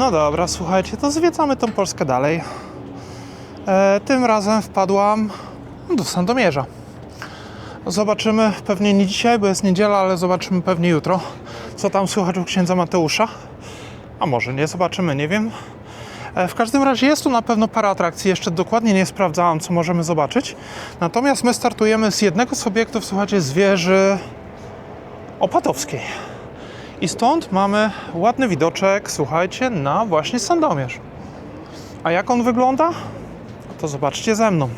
No dobra, słuchajcie, to zwiedzamy tą Polskę dalej. Tym razem wpadłam do Sandomierza. Zobaczymy, pewnie nie dzisiaj, bo jest niedziela, ale zobaczymy pewnie jutro, co tam słychać u księdza Mateusza. A może nie, zobaczymy, nie wiem. W każdym razie jest tu na pewno parę atrakcji, jeszcze dokładnie nie sprawdzałam, co możemy zobaczyć. Natomiast my startujemy z jednego z obiektów, słuchajcie, z wieży opatowskiej. I stąd mamy ładny widoczek, słuchajcie, na właśnie Sandomierz. A jak on wygląda? To zobaczcie ze mną.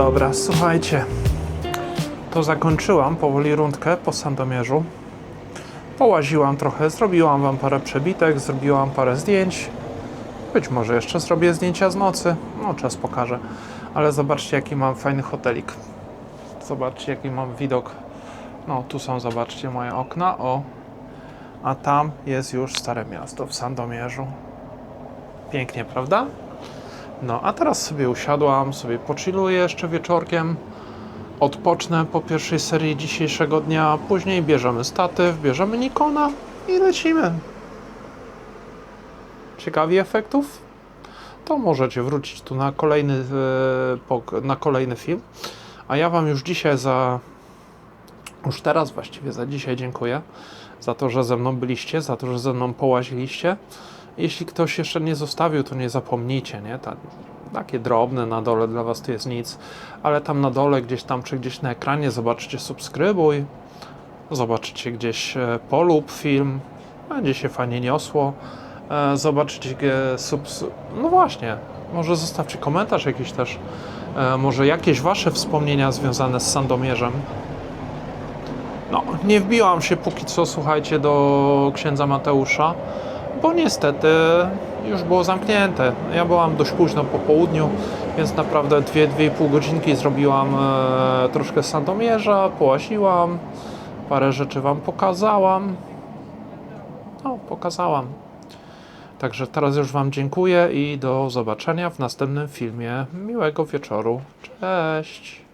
Dobra, słuchajcie. To zakończyłam powoli rundkę po Sandomierzu. Połaziłam trochę, zrobiłam wam parę przebitek, zrobiłam parę zdjęć. Być może jeszcze zrobię zdjęcia z nocy. No, czas pokaże. Ale zobaczcie, jaki mam fajny hotelik. Zobaczcie, jaki mam widok. No, tu są, zobaczcie, moje okna. O, a tam jest już Stare Miasto w Sandomierzu. Pięknie, prawda? No, a teraz sobie usiadłam, sobie pochilluję jeszcze wieczorkiem. Odpocznę po pierwszej serii dzisiejszego dnia. Później bierzemy statyw, bierzemy Nikona i lecimy. Ciekawi efektów? To możecie wrócić tu na kolejny film. A ja wam już dzisiaj już teraz właściwie za dzisiaj dziękuję. Za to, że ze mną byliście, za to, że ze mną połaziliście. Jeśli ktoś jeszcze nie zostawił, to nie zapomnijcie, nie? Takie drobne na dole, dla was to jest nic. Ale tam na dole, gdzieś tam, czy gdzieś na ekranie zobaczycie subskrybuj. Zobaczycie gdzieś polub film. Będzie się fajnie niosło. Zobaczycie no właśnie, może zostawcie komentarz jakiś też. Może jakieś wasze wspomnienia związane z Sandomierzem. No, nie wbiłam się póki co, słuchajcie, do księdza Mateusza, bo niestety już było zamknięte. Ja byłam dość późno po południu, więc naprawdę 2,5 godzinki zrobiłam troszkę Sandomierza, połaziłam, parę rzeczy wam pokazałam. No, pokazałam. Także teraz już wam dziękuję i do zobaczenia w następnym filmie. Miłego wieczoru. Cześć!